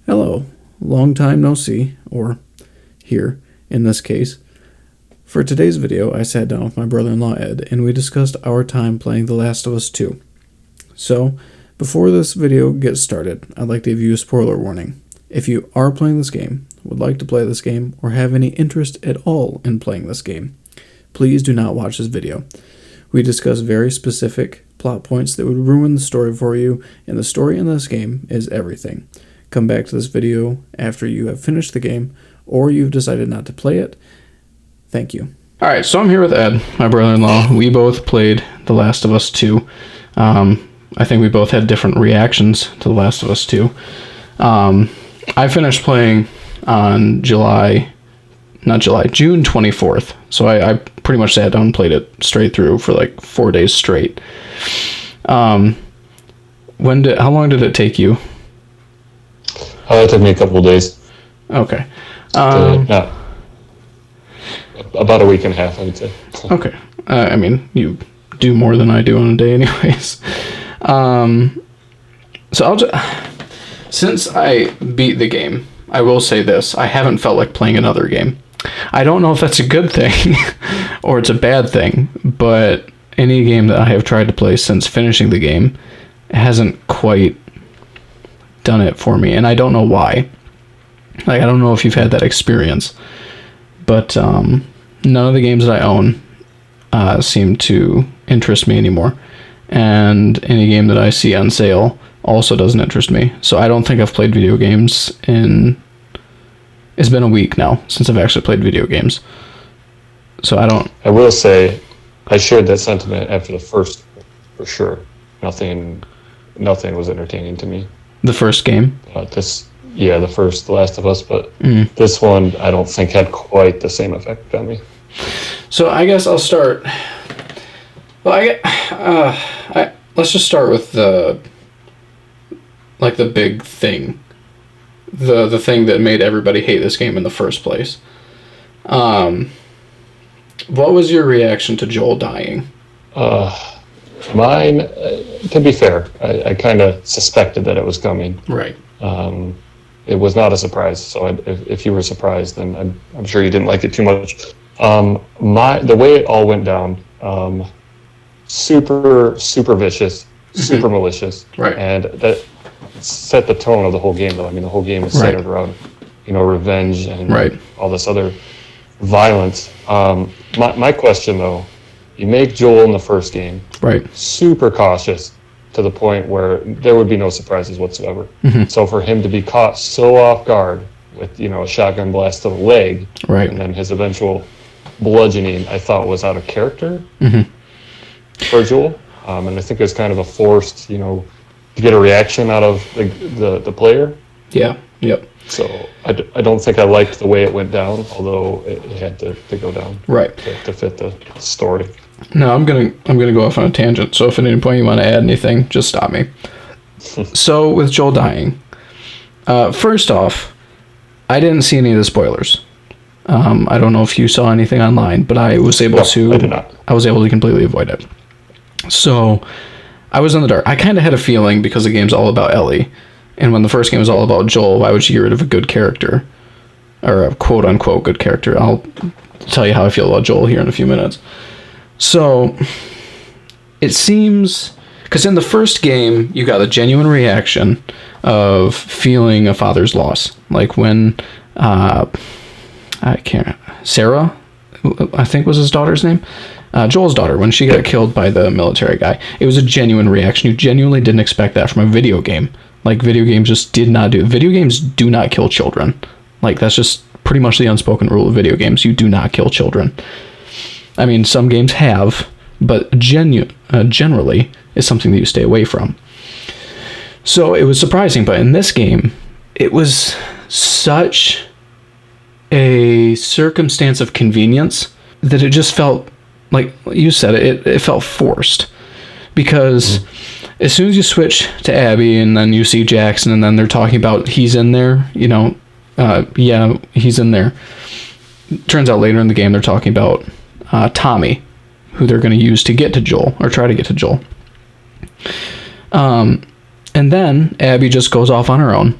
Hello, long time no see, or here, in this case. For today's video, I sat down with my brother-in-law Ed, and we discussed our time playing The Last of Us 2. So, before this video gets started, I'd like to give you a spoiler warning. If you are playing this game, would like to play this game, or have any interest at all in playing this game, please do not watch this video. We discuss very specific plot points that would ruin the story for you, and the story in this game is everything. Come back to this video after you have finished the game, or you've decided not to play it. Thank you. Alright, so I'm here with Ed, my brother-in-law. We both played The Last of Us 2. I think we both had different reactions to The Last of Us 2. I finished playing on June 24th. So I pretty much sat down and played it straight through for like 4 days straight. How long did it take you? It took me a couple of days. Okay. About a week and a half, I would say. Okay. I mean, you do more than I do on a day anyways. Since I beat the game, I will say this. I haven't felt like playing another game. I don't know if that's a good thing or it's a bad thing, but any game that I have tried to play since finishing the game hasn't quite done it for me, and I don't know why. Like, I don't know if you've had that experience, but none of the games that I own seem to interest me anymore, and any game that I see on sale also doesn't interest me. So I don't think I've played video games it's been a week now since I've actually played video games. So I will say I shared that sentiment after the first, for sure. Nothing was entertaining to me. The first game? The first The Last of Us, but this one I don't think had quite the same effect on me. So I guess I'll start. Well, let's just start with the big thing, the thing that made everybody hate this game in the first place. What was your reaction to Joel dying? Mine, to be fair, I kind of suspected that it was coming. Right. It was not a surprise. So if you were surprised, then I'm sure you didn't like it too much. The way it all went down, super vicious, super malicious, right? And that set the tone of the whole game. Though I mean, the whole game is centered around, revenge and all this other violence. My question though. You make Joel in the first game super cautious to the point where there would be no surprises whatsoever. Mm-hmm. So for him to be caught so off guard with, a shotgun blast to the leg, and then his eventual bludgeoning, I thought was out of character for Joel. And I think it was kind of a forced, to get a reaction out of the player. Yeah, yep. So I don't think I liked the way it went down, although it had to go down to fit the story. No, I'm gonna go off on a tangent. So if at any point you want to add anything, just stop me. So with Joel dying, first off, I didn't see any of the spoilers. I don't know if you saw anything online, but I was able to. I did not. I was able to completely avoid it. So I was in the dark. I kind of had a feeling because the game's all about Ellie. And when the first game was all about Joel, why would you get rid of a good character? Or a quote-unquote good character. I'll tell you how I feel about Joel here in a few minutes. So, it seems... Because in the first game, you got a genuine reaction of feeling a father's loss. Like when... Sarah, I think was his daughter's name? Joel's daughter, when she got killed by the military guy. It was a genuine reaction. You genuinely didn't expect that from a video game. Like, video games just did not do... Video games do not kill children. Like, that's just pretty much the unspoken rule of video games. You do not kill children. I mean, some games have, but generally is something that you stay away from. So it was surprising, but in this game, it was such a circumstance of convenience that it just felt, like you said, it felt forced. Because... as soon as you switch to Abby and then you see Jackson and then they're talking about he's in there, he's in there. Turns out later in the game they're talking about Tommy, who they're going to use to get to Joel, or try to get to Joel. And then Abby just goes off on her own.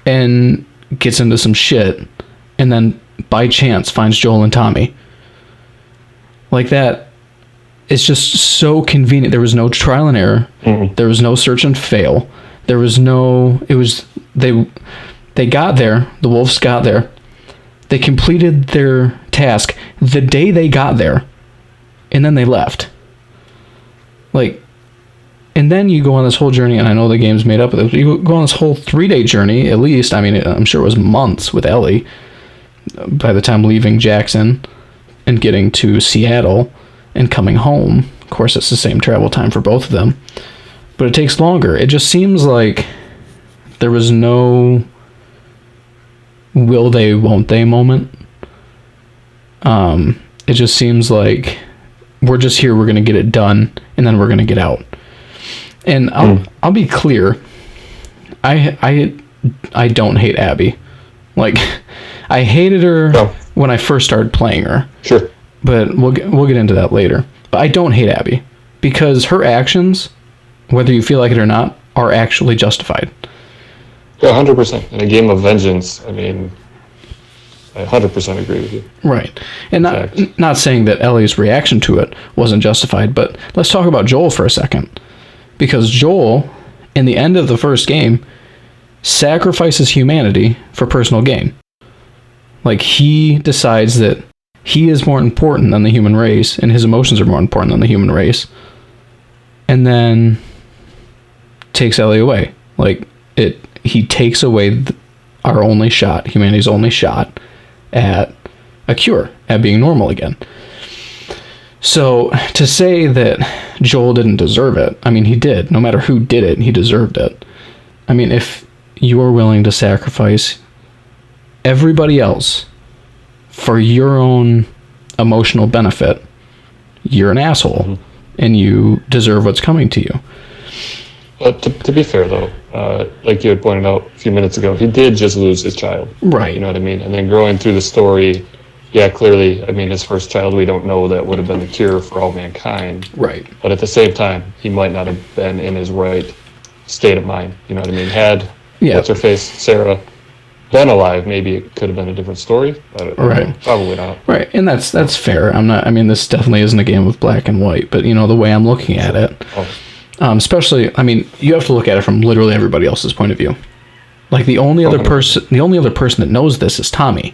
and gets into some shit, and then by chance finds Joel and Tommy. Like that. It's just so convenient. There was no trial and error. Mm-hmm. There was no search and fail. There was no... It was... They got there. The wolves got there. They completed their task the day they got there. And then they left. Like... And then you go on this whole journey, and I know the game's made up of this. You go on this whole 3-day journey, at least. I mean, I'm sure it was months with Ellie. By the time leaving Jackson and getting to Seattle... and coming home. Of course, it's the same travel time for both of them, but it takes longer. It just seems like there was no will they, won't they moment. It just seems like we're just here, we're going to get it done, and then we're going to get out. And I'll be clear. I don't hate Abby. Like, I hated her when I first started playing her. Sure. But we'll get into that later. But I don't hate Abby because her actions, whether you feel like it or not, are actually justified. Yeah, 100%. In a game of vengeance, I mean, I 100% agree with you. Right. And not saying that Ellie's reaction to it wasn't justified, but let's talk about Joel for a second. Because Joel, in the end of the first game, sacrifices humanity for personal gain. Like, he decides that he is more important than the human race, and his emotions are more important than the human race. And then takes Ellie away. Like, he takes away our only shot, humanity's only shot at a cure, at being normal again. So, to say that Joel didn't deserve it, I mean, he did. No matter who did it, he deserved it. I mean, if you're willing to sacrifice everybody else for your own emotional benefit, you're an asshole, mm-hmm. and you deserve what's coming to you. But to be fair, though, like you had pointed out a few minutes ago, he did just lose his child. Right. You know what I mean? And then growing through the story, yeah, clearly, I mean, his first child, we don't know that would have been the cure for all mankind. Right. But at the same time, he might not have been in his right state of mind. You know what I mean? Had, what's-her-face, Sarah, been alive, maybe it could have been a different story. But right. Probably not. Right, and that's fair. I mean, this definitely isn't a game of black and white, but, you know, the way I'm looking at it, especially, I mean, you have to look at it from literally everybody else's point of view. Like, the only other person that knows this is Tommy.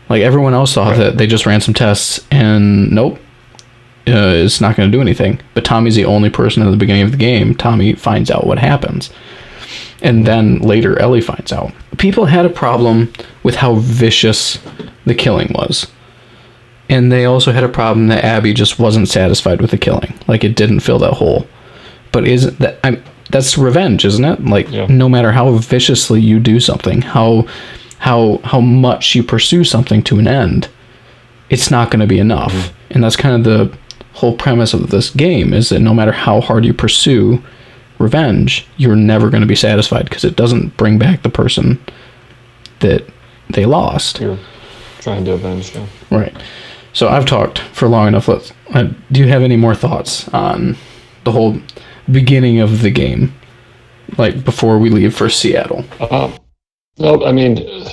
Like, everyone else thought that they just ran some tests, and nope, it's not going to do anything. But Tommy's the only person at the beginning of the game. Tommy finds out what happens. And then later, Ellie finds out. People had a problem with how vicious the killing was. And they also had a problem that Abby just wasn't satisfied with the killing. Like, it didn't fill that hole. But isn't that... that's revenge, isn't it? Like, no matter how viciously you do something, how much you pursue something to an end, it's not going to be enough. Mm-hmm. And that's kind of the whole premise of this game, is that no matter how hard you pursue revenge, you're never going to be satisfied because it doesn't bring back the person that they lost. You're trying to avenge them. Right. So I've talked for long enough. Do you have any more thoughts on the whole beginning of the game, like before we leave for Seattle? No, I mean,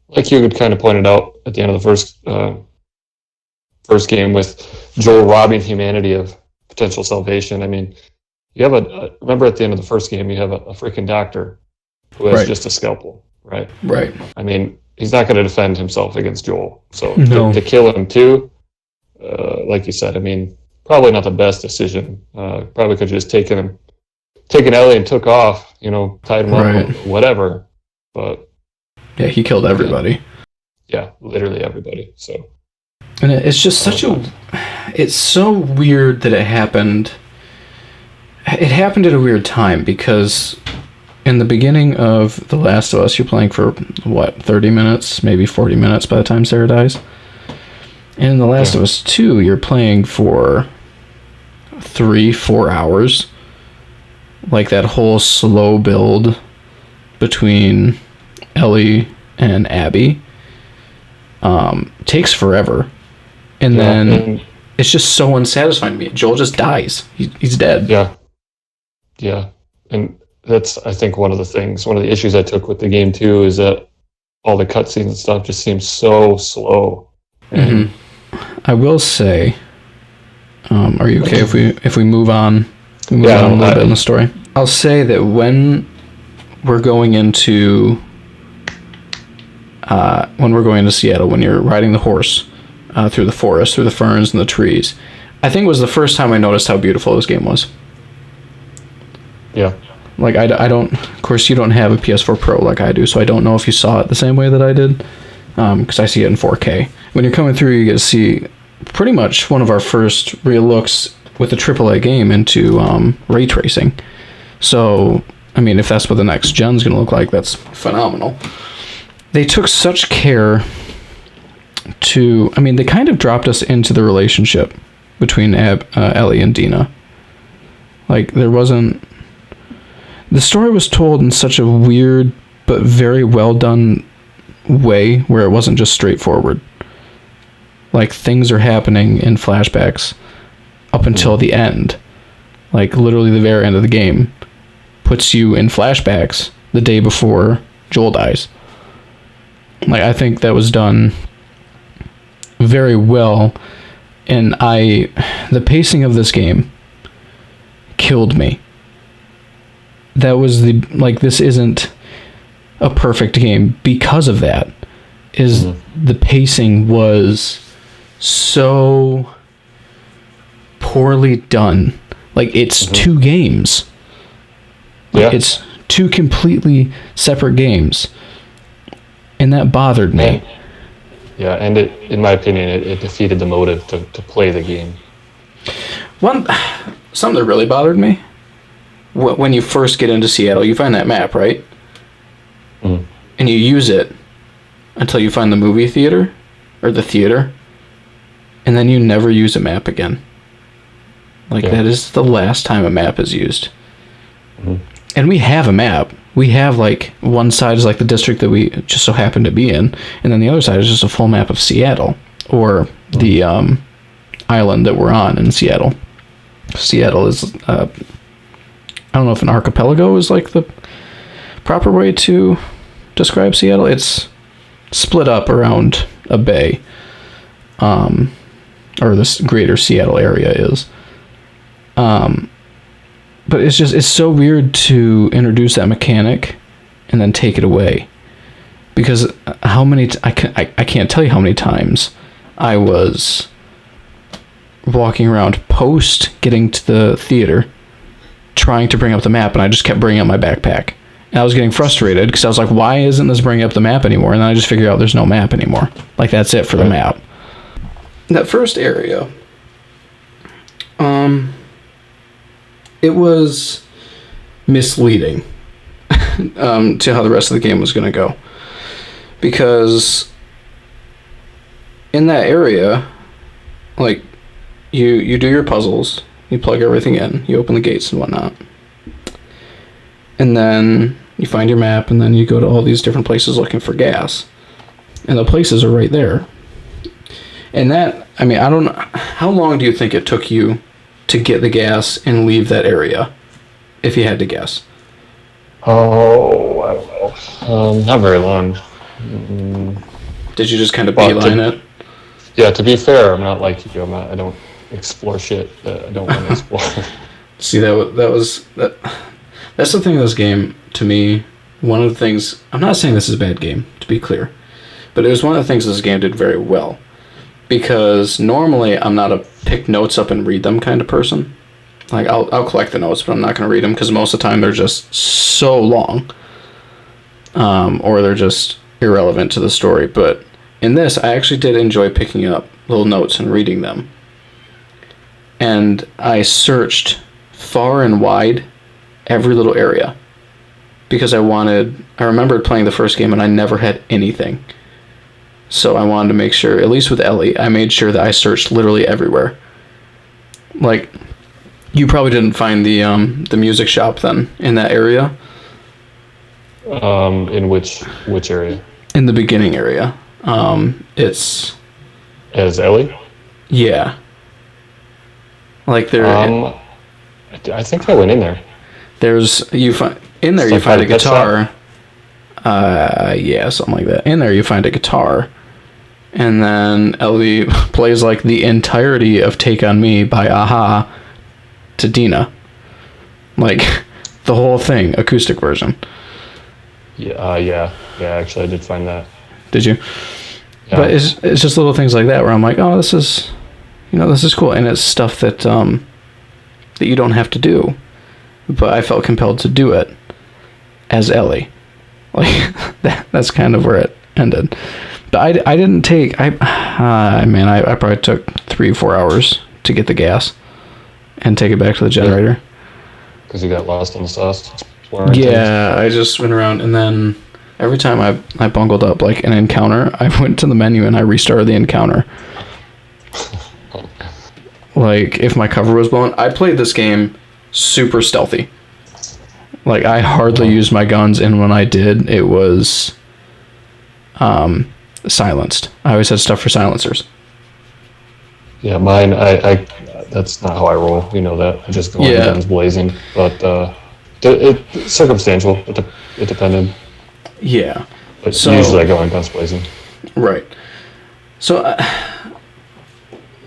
like you had kind of pointed out at the end of the first game with Joel robbing humanity of potential salvation. I mean, you have remember at the end of the first game, you have a freaking doctor who has just a scalpel, right? Right. I mean, he's not going to defend himself against Joel. So to kill him too, like you said, I mean, probably not the best decision. Probably could have just taken Ellie and took off, you know, tied him up, whatever. But yeah, he killed everybody. Yeah, literally everybody. So, and it's just it's so weird that it happened. It happened at a weird time because in the beginning of The Last of Us, you're playing for 30 minutes, maybe 40 minutes by the time Sarah dies. And in The Last of Us 2, you're playing for 3-4 hours. Like that whole slow build between Ellie and Abby takes forever. And then it's just so unsatisfying to me. Joel just dies. He's dead. Yeah. And that's, I think, one of the issues I took with the game too, is that all the cutscenes and stuff just seems so slow. And I will say, are you okay if we move on? We move on a little bit in the story. I'll say that when we're going into Seattle, when you're riding the horse through the forest, through the ferns and the trees, I think it was the first time I noticed how beautiful this game was. Yeah. Like, I don't... Of course, you don't have a PS4 Pro like I do, so I don't know if you saw it the same way that I did, because I see it in 4K. When you're coming through, you get to see pretty much one of our first real looks with a AAA game into ray tracing. So, I mean, if that's what the next gen's going to look like, that's phenomenal. They took such care to... I mean, they kind of dropped us into the relationship between Ellie and Dina. Like, there wasn't... The story was told in such a weird but very well done way where it wasn't just straightforward. Like, things are happening in flashbacks up until the end. Like, literally the very end of the game puts you in flashbacks the day before Joel dies. Like, I think that was done very well, and the pacing of this game killed me. That was this isn't a perfect game because of that. The pacing was so poorly done. Like, it's two games. Like, it's two completely separate games. And that bothered me. And in my opinion, it defeated the motive to play the game. Something that really bothered me, when you first get into Seattle, you find that map, right? And you use it until you find the movie theater, or the theater, and then you never use a map again. That is the last time a map is used. And we have a map. We have, one side is the district that we just so happen to be in, and then the other side is just a full map of Seattle, or the island that we're on in Seattle. Seattle is, I don't know if an archipelago is the proper way to describe Seattle. It's split up around a bay, or this greater Seattle area is. But it's so weird to introduce that mechanic and then take it away, because how many I can't tell you how many times I was walking around post getting to the theater trying to bring up the map, and I just kept bringing up my backpack, and I was getting frustrated because I was like, why isn't this bringing up the map anymore? And then I just figured out there's no map anymore. That's it for the map. That first area, it was misleading to how the rest of the game was going to go, because in that area, you do your puzzles, you plug everything in, you open the gates and whatnot, and then you find your map, and then you go to all these different places looking for gas, and the places are right there. And that, I mean, I don't know, how long do you think it took you to get the gas and leave that area, if you had to guess? Oh, I don't know. Not very long. Did you just kind of beeline it? Yeah, to be fair, I'm not like you. I don't explore shit that I don't want to explore. See, that's the thing with this game, to me. One of the things, I'm not saying this is a bad game, to be clear, but it was one of the things this game did very well. Because normally I'm not a pick notes up and read them kind of person. I'll collect the notes, but I'm not going to read them because most of the time they're just so long, or they're just irrelevant to the story. But in this, I actually did enjoy picking up little notes and reading them. And I searched far and wide every little area because I remembered playing the first game and I never had anything. So I wanted to make sure, at least with Ellie, I made sure that I searched literally everywhere. You probably didn't find the music shop then in that area. In which area? In the beginning area. It's as Ellie. Yeah. I think I went in there. There's In there It's you like find a Pet Shop? guitar. Yeah, something like that. In there you find a guitar. And then Ellie plays like the entirety of Take On Me by Aha to Dina. Like the whole thing, acoustic version. Yeah. Actually, I did find that. Did you? Yeah. But it's just little things like that where I'm like, oh, this is cool, and it's stuff that that you don't have to do, but I felt compelled to do it as Ellie. Like that's kind of where it ended. But I didn't take I probably took 3-4 hours to get the gas and take it back to the generator. Because you got lost in the sauce. Yeah, I just went around, and then every time I bungled up like an encounter, I went to the menu and I restarted the encounter. Like if my cover was blown, I played this game super stealthy. Like I hardly used my guns, and when I did, it was silenced. I always had stuff for silencers. Yeah, mine. I that's not how I roll. You know that. I just go on guns blazing. But it circumstantial. It depended. Yeah. But usually I go on guns blazing. Right. So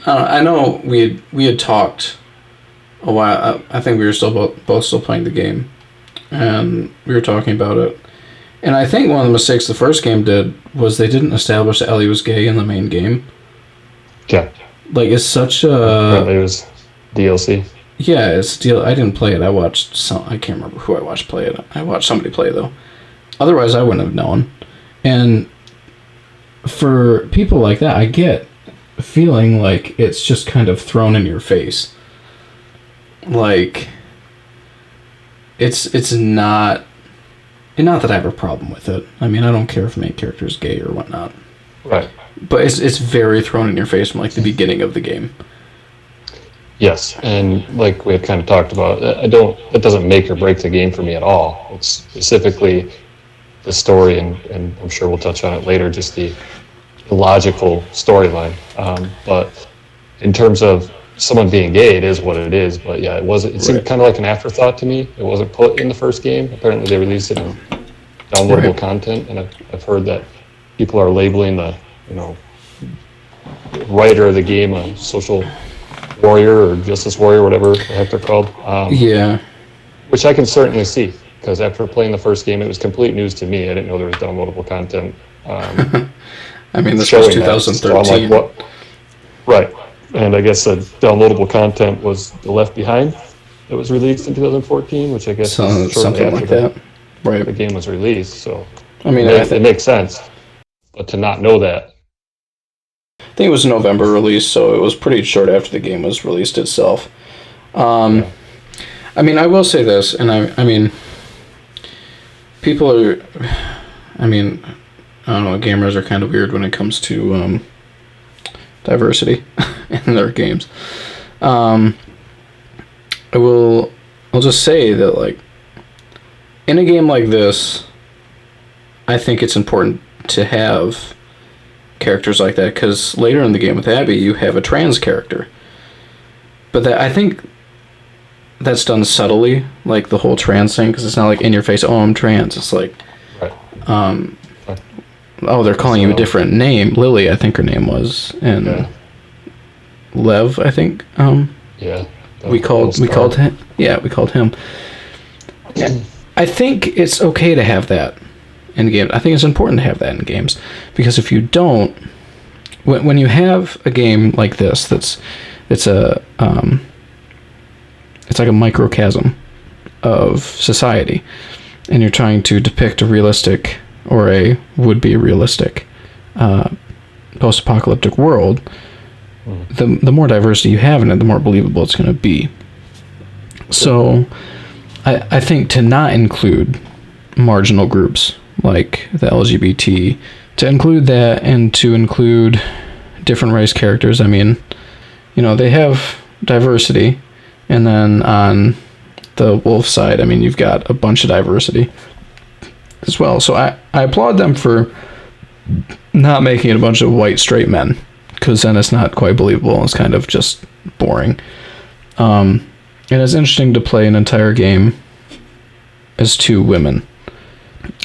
I know we had talked a while. I think we were still both still playing the game, and we were talking about it. And I think one of the mistakes the first game did was they didn't establish that Ellie was gay in the main game. Yeah. Like it's such a. Apparently it was DLC. Yeah, it's a deal. I didn't play it. I watched some. I can't remember who I watched play it. I watched somebody play it though. Otherwise, I wouldn't have known. And for people like that, I get feeling like it's just kind of thrown in your face. Like it's not. And not that I have a problem with it. I mean, I don't care if the main character is gay or whatnot. Right. But it's very thrown in your face from like the beginning of the game. Yes, and like we had kind of talked about, it doesn't make or break the game for me at all. It's specifically the story, and I'm sure we'll touch on it later, just the logical storyline. But in terms of someone being gay, it is what it is. But yeah, it seemed kind of like an afterthought to me. It wasn't put in the first game. Apparently they released it in downloadable content, and I've heard that people are labeling the writer of the game a social warrior or justice warrior, whatever the heck they're called. Yeah. Which I can certainly see, because after playing the first game, it was complete news to me. I didn't know there was downloadable content. I mean, this was 2013. So I'm like, what? Right. And I guess the downloadable content was the Left Behind that was released in 2014, which I guess was shortly after like that. Right. The game was released. So I mean, it makes sense. But to not know that. I think it was a November release, so it was pretty short after the game was released itself. I mean, I will say this, and I mean, people are, I mean, I don't know, gamers are kind of weird when it comes to diversity in their games. I'll just say that, like, in a game like this, I think it's important to have characters like that, because later in the game with Abby, you have a trans character. But I think that's done subtly, like the whole trans thing, because it's not like in your face, oh, I'm trans. It's like, oh, they're calling you a different name. Lily, I think her name was, and Lev, I think. We called him. Yeah, we called him. I think it's okay to have that in games. I think it's important to have that in games, because if you don't, when you have a game like this, it's like a microcosm of society, and you're trying to depict a realistic or a would-be realistic post-apocalyptic world, the more diversity you have in it, the more believable it's going to be. So I think to not include marginal groups like the LGBT, to include that and to include different race characters, I mean, they have diversity, and then on the wolf side, I mean, you've got a bunch of diversity as well. So I applaud them for not making it a bunch of white straight men, because then it's not quite believable. It's kind of just boring. And it's interesting to play an entire game as two women.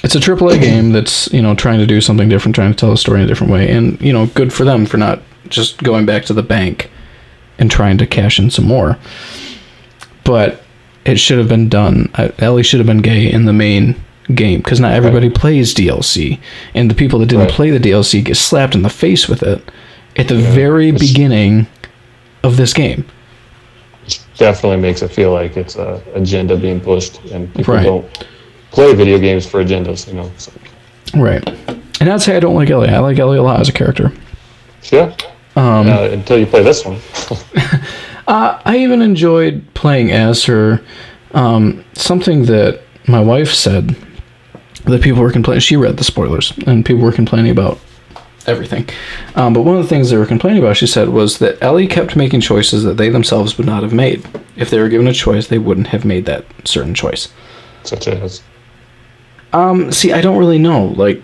It's a AAA game that's, trying to do something different, trying to tell a story in a different way. And, good for them for not just going back to the bank and trying to cash in some more. But it should have been done. Ellie should have been gay in the main game, because not everybody plays DLC. And the people that didn't play the DLC get slapped in the face with it at the very beginning of this game. Definitely makes it feel like it's an agenda being pushed, and people don't play video games for agendas, So. Right. And I'd say I don't like Ellie. I like Ellie a lot as a character. Yeah. Until you play this one. I even enjoyed playing as her. Something that my wife said that people were complaining. She read the spoilers, and people were complaining about everything. But one of the things they were complaining about, she said, was that Ellie kept making choices that they themselves would not have made. If they were given a choice, they wouldn't have made that certain choice. Such as? See, I don't really know. Like,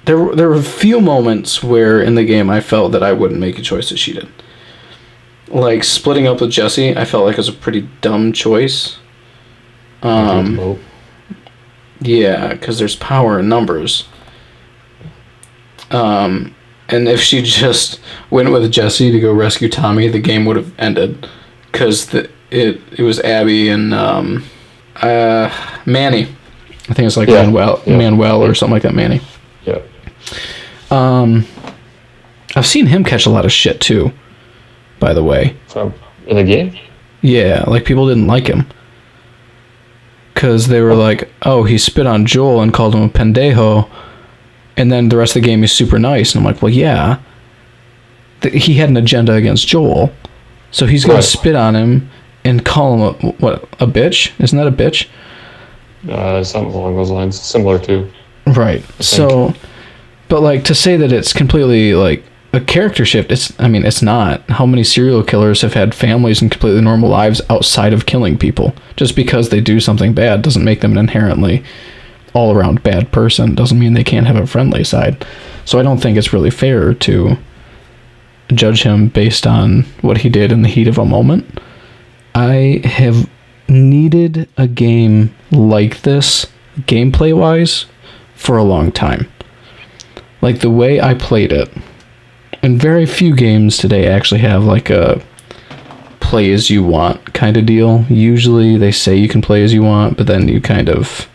there were a few moments where in the game I felt that I wouldn't make a choice that she did. Like, splitting up with Jesse, I felt like it was a pretty dumb choice. Yeah, because there's power in numbers. And if she just went with Jesse to go rescue Tommy, the game would have ended. Because it was Abby and Manny. I think it's like Manuel or something like that, Manny. Yeah. I've seen him catch a lot of shit too, by the way. In the game? Yeah, like people didn't like him. Because they were like, oh, he spit on Joel and called him a pendejo. And then the rest of the game is super nice. And I'm like, well, yeah. He had an agenda against Joel. So he's going to spit on him and call him a bitch? Isn't that a bitch? Something along those lines. Similar to. Right. So, but like to say that it's completely like a character shift, it's not. How many serial killers have had families and completely normal lives outside of killing people? Just because they do something bad doesn't make them an inherently all-around bad person. Doesn't mean they can't have a friendly side. So I don't think it's really fair to judge him based on what he did in the heat of a moment. I have needed a game like this, gameplay-wise, for a long time. Like the way I played it, and very few games today actually have like a play as you want kind of deal. Usually they say you can play as you want, but then they kind of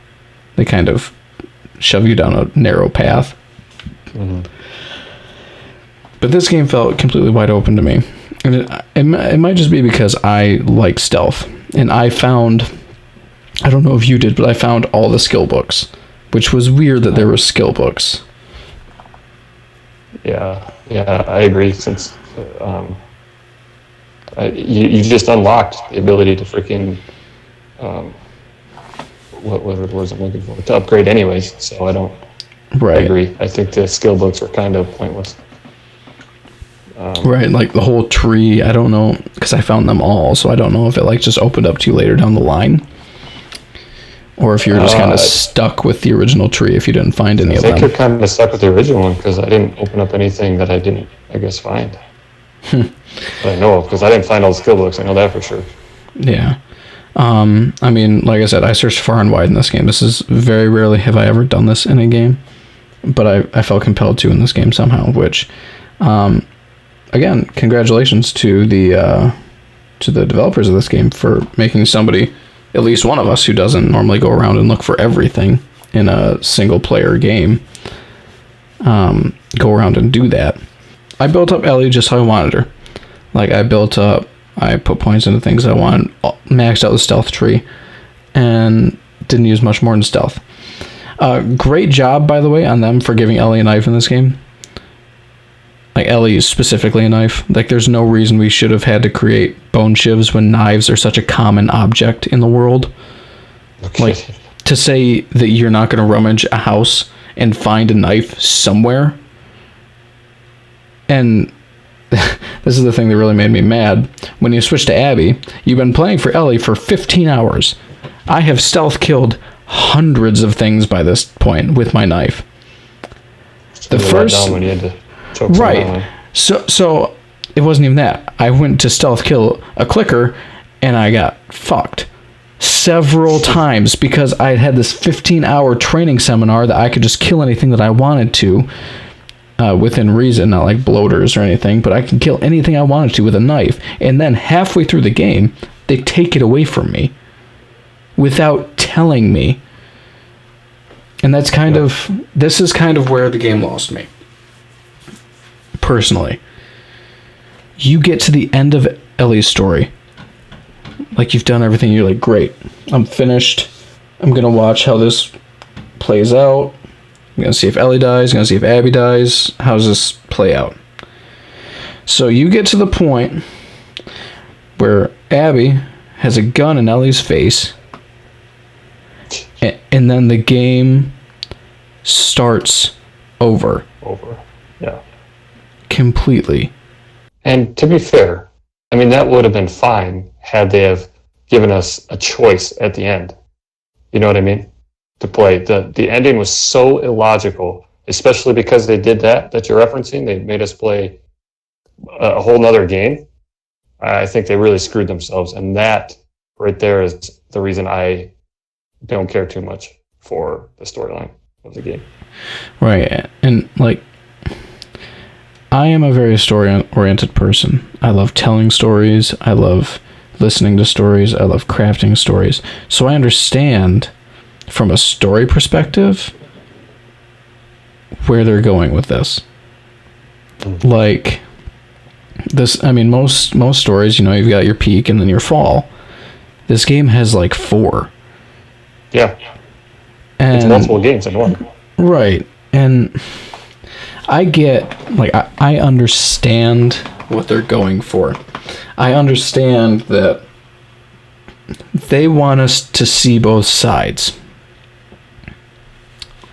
shove you down a narrow path. Mm-hmm. But this game felt completely wide open to me. And it might just be because I like stealth. And I found, I don't know if you did, but I found all the skill books, which was weird that there were skill books. Yeah, I agree. Since you just unlocked the ability to freaking what were the words I'm looking for, to upgrade anyways. So I agree. I think the skill books were kind of pointless. Right, like the whole tree. I don't know, because I found them all, so I don't know if it like just opened up to you later down the line, or if you're just kind of stuck with the original tree if you didn't find any of them. I think you're kind of stuck with the original one because I didn't open up anything that I didn't, I guess, find. That I know of, because I didn't find all the skill books. I know that for sure. Yeah. I mean, like I said, I searched far and wide in this game. This is very rarely have I ever done this in a game, but I felt compelled to in this game somehow, which, again, congratulations to the developers of this game for making somebody, at least one of us who doesn't normally go around and look for everything in a single player game, go around and do that. I built up Ellie just how I wanted her. Like, I put points into things I want, maxed out the stealth tree, and didn't use much more in stealth. Great job, by the way, on them for giving Ellie a knife in this game. Like, Ellie is specifically a knife. Like, there's no reason we should have had to create bone shivs when knives are such a common object in the world. Okay. Like, to say that you're not going to rummage a house and find a knife somewhere. And this is the thing that really made me mad. When you switch to Abby, you've been playing for Ellie for 15 hours. I have stealth killed hundreds of things by this point with my knife. The first... when you had to right. So it wasn't even that. I went to stealth kill a clicker and I got fucked. several times because I had this 15-hour training seminar that I could just kill anything that I wanted to within reason, not like bloaters or anything, but I can kill anything I wanted to with a knife. And then halfway through the game, they take it away from me without telling me. And that's this is kind of where the game lost me. Personally. You get to the end of Ellie's story. Like, you've done everything. You're like, great. I'm finished. I'm going to watch how this plays out. I'm going to see if Ellie dies. I'm going to see if Abby dies. How does this play out? So you get to the point where Abby has a gun in Ellie's face. And then the game starts over. Yeah. Completely. And to be fair, I mean, that would have been fine had they have given us a choice at the end. You know what I mean? To play. The ending was so illogical, especially because they did that you're referencing. They made us play a whole nother game. I think they really screwed themselves. And that right there is the reason I don't care too much for the storyline of the game. Right. And, like, I am a very story-oriented person. I love telling stories. I love listening to stories. I love crafting stories. So I understand, from a story perspective, where they're going with this. Like, this, I mean, most stories, you've got your peak and then your fall. This game has, like, 4. Yeah. And, it's multiple games in one. Right. And I get, like, I understand what they're going for. I understand that they want us to see both sides.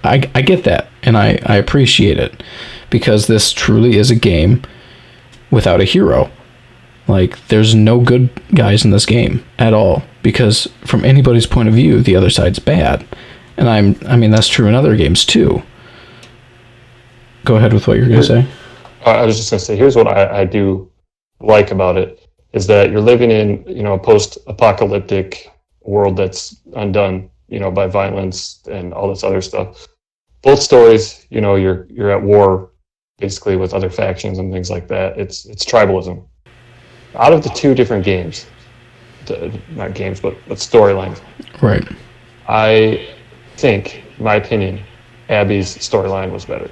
I get that, and I appreciate it, because this truly is a game without a hero. Like, there's no good guys in this game at all, because from anybody's point of view, the other side's bad. And I mean, that's true in other games, too. Go ahead with what you're going to say. I was just going to say, here's what I do like about it, is that you're living in, a post-apocalyptic world that's undone, by violence and all this other stuff. Both stories, you're at war, basically, with other factions and things like that. It's tribalism. Out of the 2 different games, not games, but storylines. Right. I think, in my opinion, Abby's storyline was better.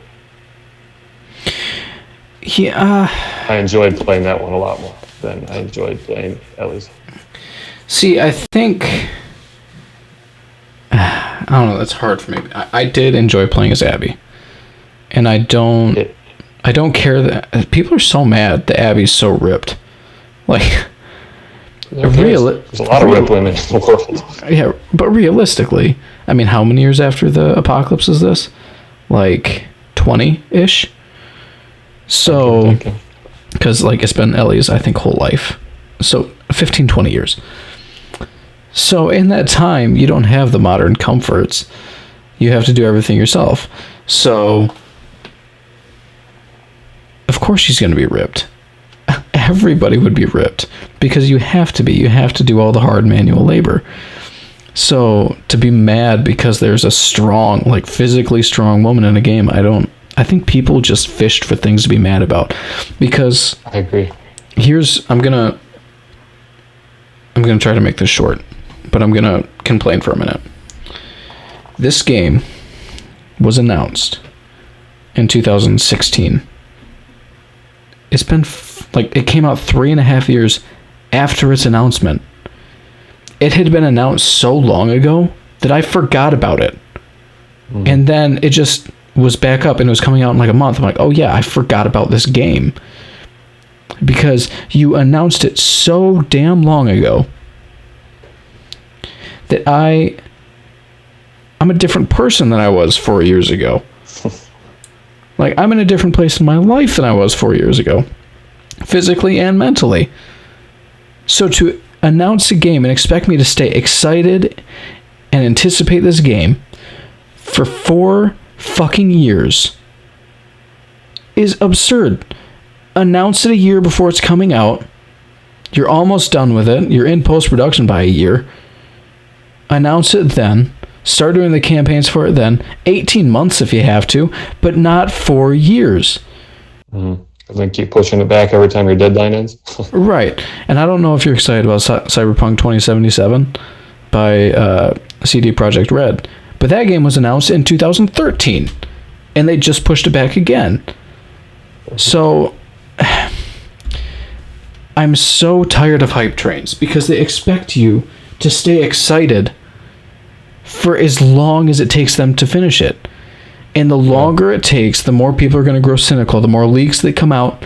Yeah. I enjoyed playing that one a lot more than I enjoyed playing Ellie's. See, I think, I don't know, that's hard for me. I did enjoy playing as Abby. And I don't care that people are so mad that Abby's so ripped. Like, there's a lot of ripped women in the world. Yeah, but realistically, I mean, how many years after the apocalypse is this? Like 20-ish? So, because, like, it's been Ellie's, I think, whole life. So, 15, 20 years. So, in that time, you don't have the modern comforts. You have to do everything yourself. So, of course she's going to be ripped. Everybody would be ripped. Because you have to be. You have to do all the hard manual labor. So, to be mad because there's a strong, like, physically strong woman in a game, I think people just fished for things to be mad about, because I agree. I'm gonna try to make this short, but I'm gonna complain for a minute. This game was announced in 2016. It's been it came out 3.5 years after its announcement. It had been announced so long ago that I forgot about it, and then it just was back up and it was coming out in like a month. I'm like, oh yeah, I forgot about this game. Because you announced it so damn long ago that I'm a different person than I was 4 years ago. Like, I'm in a different place in my life than I was 4 years ago. Physically and mentally. So to announce a game and expect me to stay excited and anticipate this game for 4 fucking years is absurd. Announce it a year before it's coming out. You're almost done with it. You're in post-production by a year. Announce it then. Start doing the campaigns for it then. 18 months if you have to, but not 4 years. Mm-hmm. And then keep pushing it back every time your deadline ends. Right. And I don't know if you're excited about Cyberpunk 2077 by CD Projekt Red, but that game was announced in 2013, and they just pushed it back again. So I'm so tired of hype trains because they expect you to stay excited for as long as it takes them to finish it. And the longer it takes, the more people are going to grow cynical. The more leaks that come out,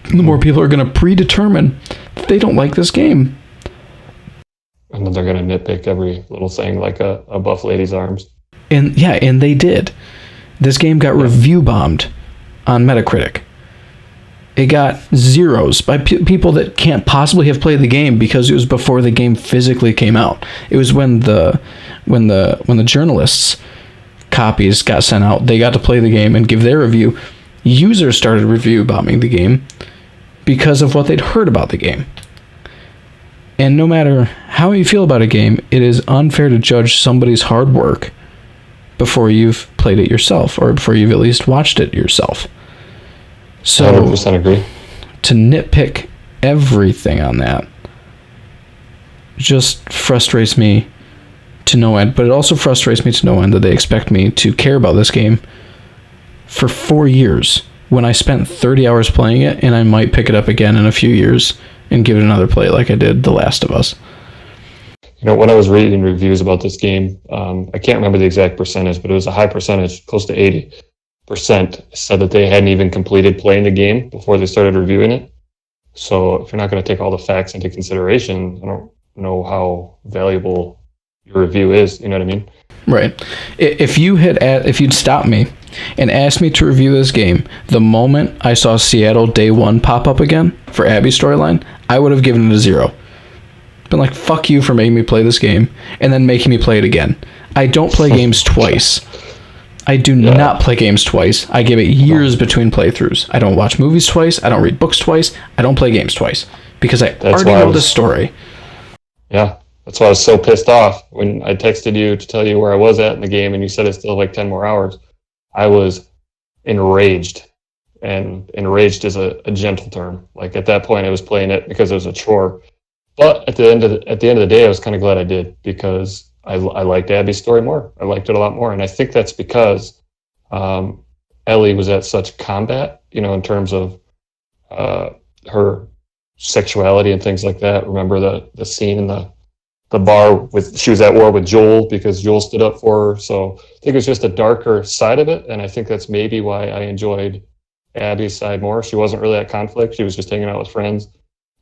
the more people are going to predetermine that they don't like this game. And then they're going to nitpick every little thing like a buff lady's arms. And yeah, and they did. This game got review bombed on Metacritic. It got zeros by people that can't possibly have played the game because it was before the game physically came out. It was when the journalists' copies got sent out, they got to play the game and give their review. Users started review bombing the game because of what they'd heard about the game. And no matter how you feel about a game, it is unfair to judge somebody's hard work before you've played it yourself, or before you've at least watched it yourself. So 100% agree. To nitpick everything on that just frustrates me to no end, but it also frustrates me to no end that they expect me to care about this game for 4 years when I spent 30 hours playing it, and I might pick it up again in a few years and give it another play like I did The Last of Us. You know, when I was reading reviews about this game, I can't remember the exact percentage, but it was a high percentage, close to 80%, said that they hadn't even completed playing the game before they started reviewing it. So if you're not going to take all the facts into consideration, I don't know how valuable your review is. You know what I mean? Right. If you'd stopped me and asked me to review this game the moment I saw Seattle Day 1 pop up again for Abby's storyline, I would have given it a 0. Been like, fuck you for making me play this game and then making me play it again. I don't play games twice. I do not play games twice. I give it years between playthroughs. I don't watch movies twice. I don't read books twice. I don't play games twice because I already know the story. Yeah. That's why I was so pissed off when I texted you to tell you where I was at in the game and you said it's still like 10 more hours. I was enraged, and enraged is a gentle term. Like at that point I was playing it because it was a chore. But at the end of the day, I was kind of glad I did because I liked Abby's story more. I liked it a lot more. And I think that's because Ellie was at such combat, you know, in terms of her sexuality and things like that. Remember the scene in the bar she was at war with Joel because Joel stood up for her. So I think it was just a darker side of it. And I think that's maybe why I enjoyed Abby's side more. She wasn't really at conflict. She was just hanging out with friends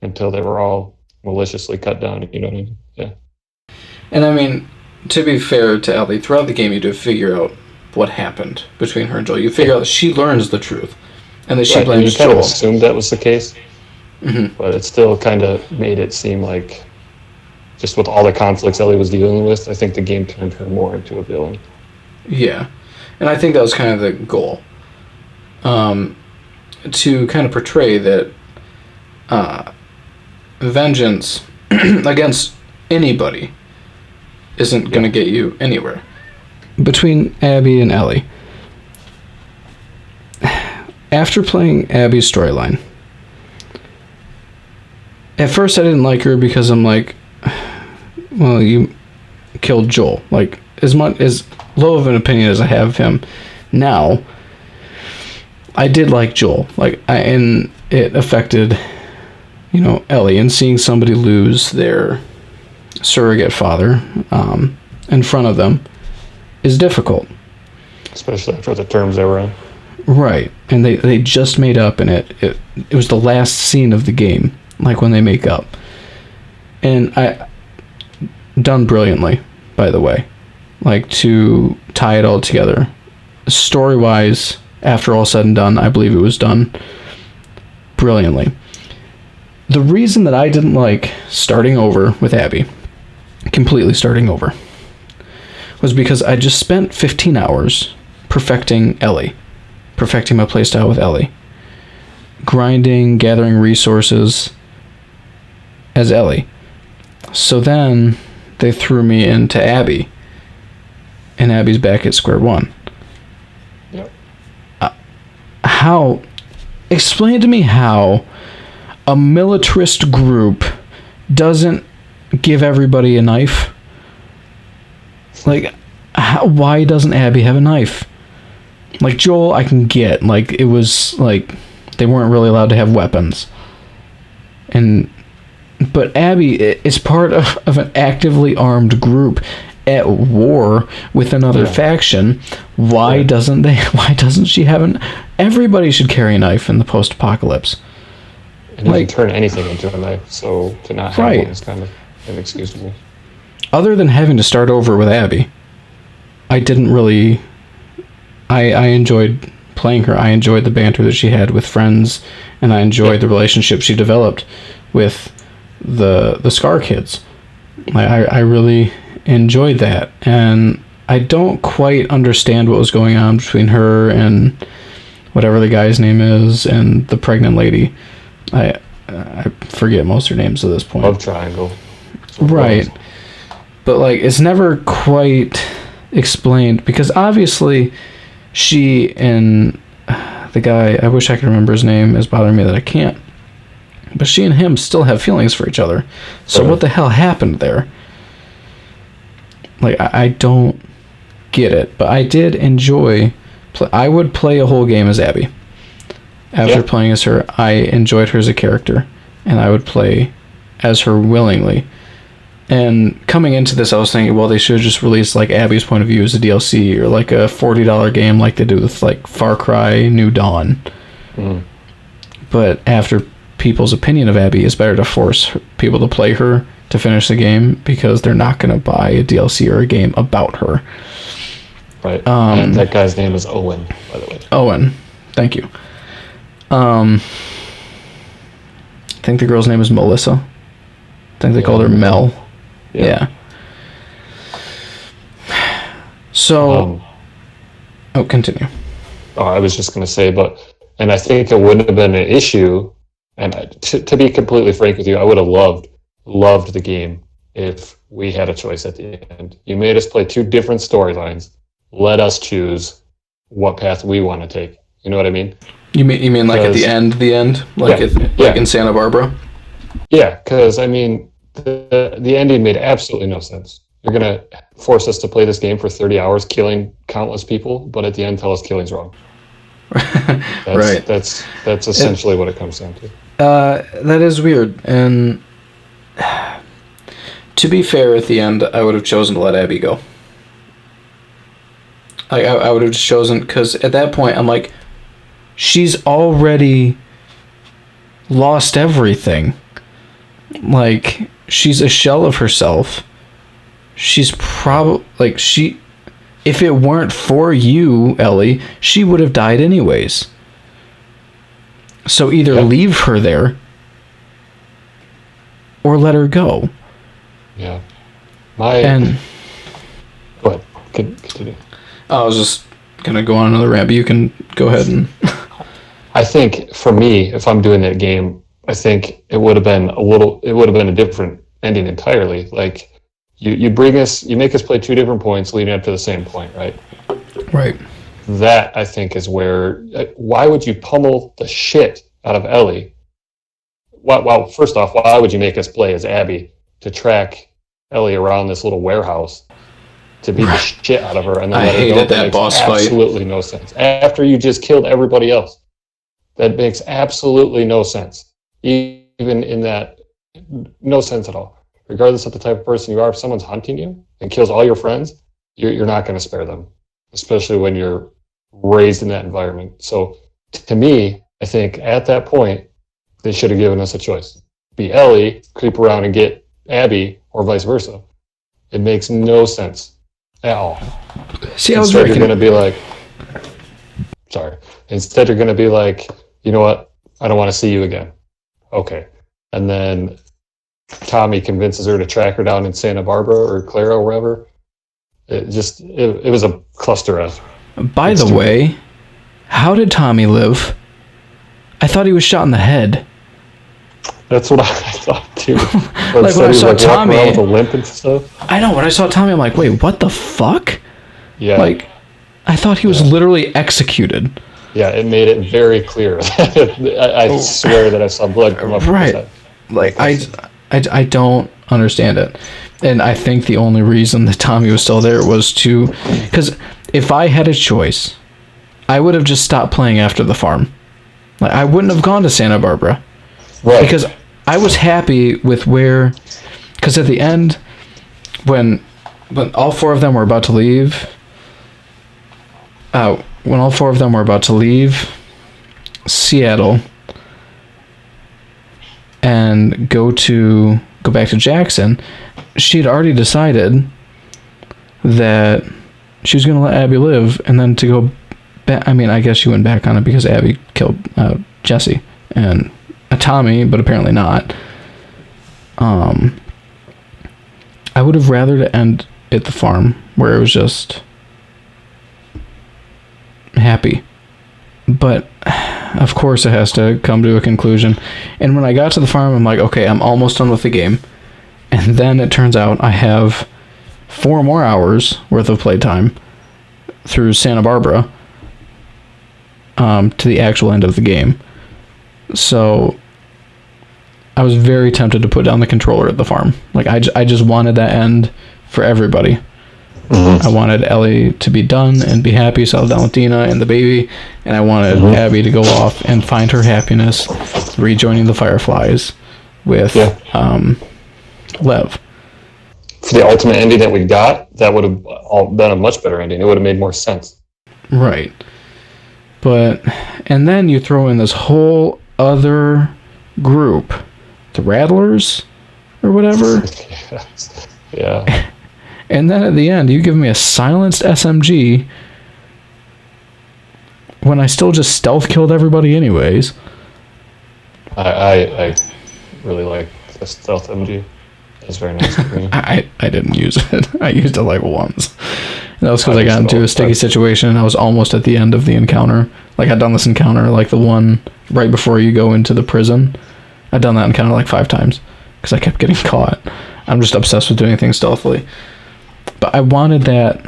until they were all maliciously cut down. You know what I mean? Yeah. And I mean, to be fair to Ellie, throughout the game you do figure out what happened between her and Joel. You figure out that she learns the truth and that she blames Joel. You kind of assumed that was the case. Mm-hmm. But it still kind of made it seem like, just with all the conflicts Ellie was dealing with, I think the game turned her more into a villain. Yeah. And I think that was kind of the goal. To kind of portray that vengeance against anybody isn't going to get you anywhere. Between Abby and Ellie, after playing Abby's storyline, at first I didn't like her because I'm like, well, you killed Joel. Like, as much as low of an opinion as I have of him now, I did like Joel. Like, and it affected, you know, Ellie, and seeing somebody lose their surrogate father in front of them is difficult. Especially after the terms they were in. Right. And they just made up, and it was the last scene of the game, like when they make up. And done brilliantly, by the way. Like, to tie it all together. Story-wise, after all said and done, I believe it was done brilliantly. The reason that I didn't like starting over with Abby, completely starting over, was because I just spent 15 hours perfecting Ellie, perfecting my playstyle with Ellie, grinding, gathering resources as Ellie. So then they threw me into Abby. And Abby's back at square one. Yep. How... Explain to me how a militarist group doesn't give everybody a knife. Like, why doesn't Abby have a knife? Like, Joel, I can get. Like, it was, like, they weren't really allowed to have weapons. But Abby is part of an actively armed group at war with another faction. Why doesn't she have an... Everybody should carry a knife in the post-apocalypse. And you can turn anything into a knife, so to not have one is kind of inexcusable. Other than having to start over with Abby, I didn't really... I enjoyed playing her. I enjoyed the banter that she had with friends, and I enjoyed the relationship she developed with the Scar kids. I really enjoyed that, and I don't quite understand what was going on between her and whatever the guy's name is and the pregnant lady. I forget most of their names at this point. Love triangle. Right. But like, it's never quite explained, because obviously she and the guy, I wish I could remember his name, is bothering me that I can't, but she and him still have feelings for each other. So what the hell happened there? Like, I don't get it, but I did enjoy... I would play a whole game as Abby. After playing as her, I enjoyed her as a character, and I would play as her willingly. And coming into this, I was thinking, well, they should have just released, like, Abby's point of view as a DLC, or, like, a $40 game like they do with, like, Far Cry New Dawn. Mm. But after people's opinion of Abby, it's better to force people to play her to finish the game, because they're not going to buy a DLC or a game about her. Right. And that guy's name is Owen, by the way. Owen. Thank you. I think the girl's name is Melissa. I think they called her Mel. Yeah. So... continue. Oh, I was just going to say, and I think it wouldn't have been an issue, and to be completely frank with you, I would have loved the game if we had a choice at the end. You made us play two different storylines. Let us choose what path we want to take. You know what I mean? You mean like at the end? Like in Santa Barbara? Yeah, because, I mean, the ending made absolutely no sense. You're going to force us to play this game for 30 hours, killing countless people, but at the end tell us killing's wrong. Right. That's essentially what it comes down to. That is weird. And to be fair, at the end, I would have chosen to let Abby go. I would have just chosen, because at that point, I'm like, she's already lost everything. Like, she's a shell of herself. She's probably, like, if it weren't for you, Ellie, she would have died anyways. So either leave her there, or let her go. Yeah. Go ahead. Continue. I was just going to go on another rant, but you can go ahead and... I think, for me, if I'm doing that game, I think it would have been a different ending entirely. Like, you make us play two different points leading up to the same point, right? Right. That, I think, is where... Why would you pummel the shit out of Ellie? Well, first off, why would you make us play as Abby to track Ellie around this little warehouse to beat the shit out of her? And then I hated that boss fight. Absolutely no sense. After you just killed everybody else. That makes absolutely no sense. Even in that, no sense at all. Regardless of the type of person you are, if someone's hunting you and kills all your friends, you're not going to spare them, especially when you're raised in that environment. So, to me, I think at that point, they should have given us a choice. Be Ellie, creep around and get Abby, or vice versa. It makes no sense at all. See, Instead, you're going to be like, Instead, you're going to be like, you know what? I don't want to see you again. Okay. And then Tommy convinces her to track her down in Santa Barbara or Clara or wherever. It was a cluster of. By the way, how did Tommy live? I thought he was shot in the head. That's what I thought too. Like when I saw Tommy with a limp and stuff. I know, when I saw Tommy, I'm like, wait, what the fuck? Yeah. Like, I thought he was literally executed. Yeah, it made it very clear. I swear that I saw blood come up. Right. Like, I don't understand it. And I think the only reason that Tommy was still there was because if I had a choice, I would have just stopped playing after the farm. Like, I wouldn't have gone to Santa Barbara. Right. Because I was happy with because at the end, when all four of them were about to leave, Seattle and go back to Jackson, she had already decided that she was going to let Abby live, and then to go back. I mean, I guess she went back on it because Abby killed Jesse and Tommy, but apparently not. I would have rather to end at the farm where it was just happy, but of course it has to come to a conclusion. And when I got to the farm, I'm like, okay, I'm almost done with the game. And then it turns out I have 4 more hours worth of playtime through Santa Barbara to the actual end of the game. So I was very tempted to put down the controller at the farm. Like, I just wanted that end for everybody. Mm-hmm. I wanted Ellie to be done and be happy, settle down with Dina and the baby, and I wanted Abby to go off and find her happiness rejoining the Fireflies with Lev. For the ultimate ending that we got, that would have been a much better ending. It would have made more sense. Right. And then you throw in this whole other group, the Rattlers or whatever. Yeah. And then at the end, you give me a silenced SMG when I still just stealth killed everybody anyways. I really like the stealth MG. That's very nice to me. I didn't use it. I used it like once. And that was because I got into a sticky situation and I was almost at the end of the encounter. Like, I'd done this encounter, like the one right before you go into the prison. I'd done that encounter like 5 times because I kept getting caught. I'm just obsessed with doing things stealthily. But I wanted that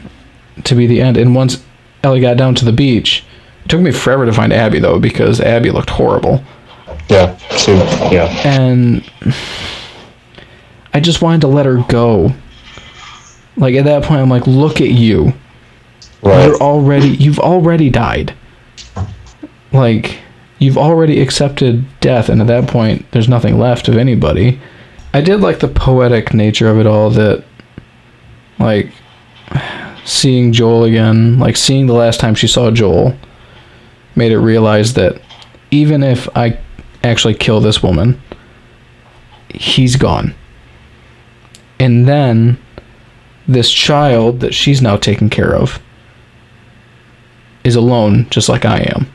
to be the end. And once Ellie got down to the beach, it took me forever to find Abby, though, because Abby looked horrible. Yeah. And I just wanted to let her go. Like, at that point, I'm like, look at you. Right. You've already died. Like, you've already accepted death, and at that point, there's nothing left of anybody. I did like the poetic nature of it all, that, like, seeing Joel again, like, seeing the last time she saw Joel, made it realize that even if I actually kill this woman, he's gone. And then this child that she's now taking care of is alone, just like I am.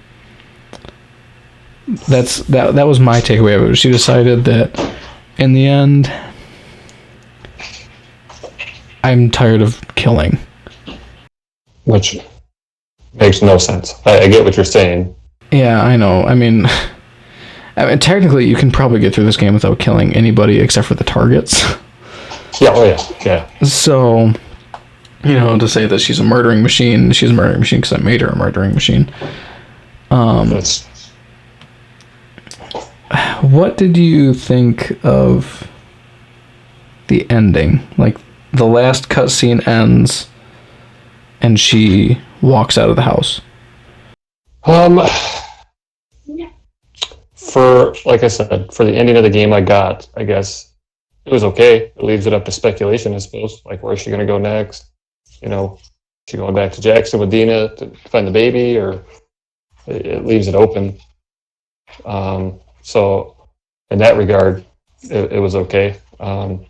That was my takeaway of it. She decided that in the end, I'm tired of killing. Which makes no sense. I get what you're saying. Yeah, I know. I mean, technically, you can probably get through this game without killing anybody except for the targets. Yeah, yeah. So, to say that she's a murdering machine because I made her a murdering machine. What did you think of the ending? Like, the last cutscene ends, and she walks out of the house. Like I said, for the ending of the game I guess it was okay. It leaves it up to speculation, I suppose. Like, where's she going to go next? She going back to Jackson with Dina to find the baby, or it leaves it open. So in that regard, it was okay. But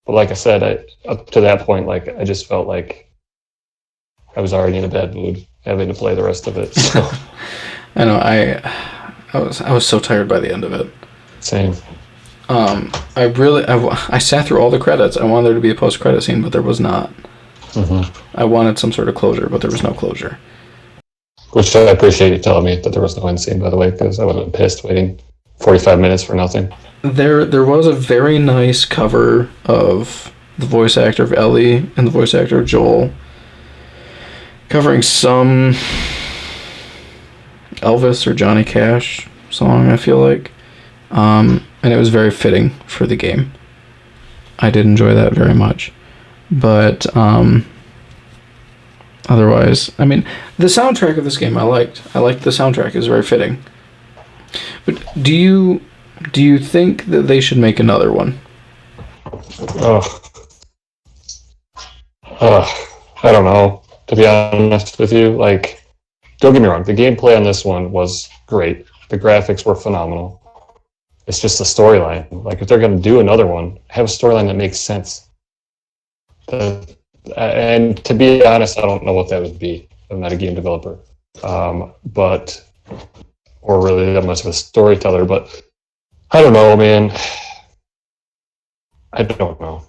like I said, up to that point, like, I just felt like I was already in a bad mood having to play the rest of it. So. I know. I was so tired by the end of it. Same. I sat through all the credits. I wanted there to be a post-credit scene, but there was not. Mm-hmm. I wanted some sort of closure, but there was no closure. Which I appreciate you telling me that there was no end scene, by the way, because I would have been pissed waiting 45 minutes for nothing. There was a very nice cover of the voice actor of Ellie and the voice actor of Joel, covering some Elvis or Johnny Cash song, I feel like. And it was very fitting for the game. I did enjoy that very much. But otherwise, I mean, the soundtrack of this game I liked. I liked the soundtrack. It was very fitting. But do you think that they should make another one? I don't know, to be honest with you. Like, don't get me wrong, the gameplay on this one was great. The graphics were phenomenal. It's just the storyline. Like, if they're going to do another one, have a storyline that makes sense. And to be honest, I don't know what that would be. I'm not a game developer. Or really that much of a storyteller, but I don't know, man. I don't know.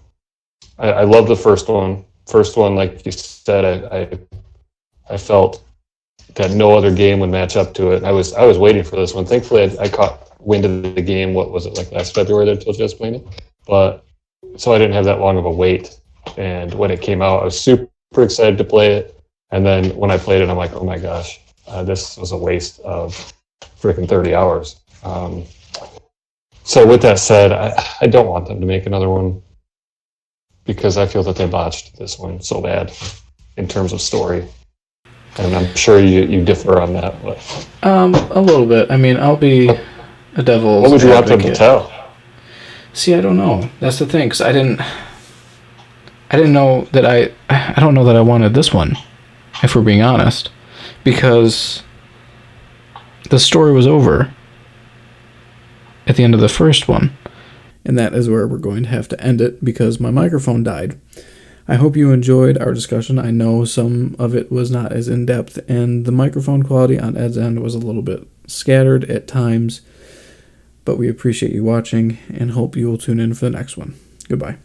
I love the first one. First one, like you said, I felt that no other game would match up to it. I was waiting for this one. Thankfully, I caught wind of the game. What was it, like last February that I told you I was playing it? But so I didn't have that long of a wait. And when it came out, I was super excited to play it. And then when I played it, I'm like, oh my gosh, this was a waste of freaking 30 hours. So with that said, I don't want them to make another one because I feel that they botched this one so bad in terms of story. And I'm sure you differ on that. But A little bit. I mean, I'll be a devil's what would you want them to advocate. tell? See, I don't know. That's the thing, because I didn't know that I don't know that I wanted this one, if we're being honest, because the story was over at the end of the first one. And that is where we're going to have to end it because my microphone died. I hope you enjoyed our discussion. I know some of it was not as in-depth, and the microphone quality on Ed's end was a little bit scattered at times, but we appreciate you watching and hope you will tune in for the next one. Goodbye.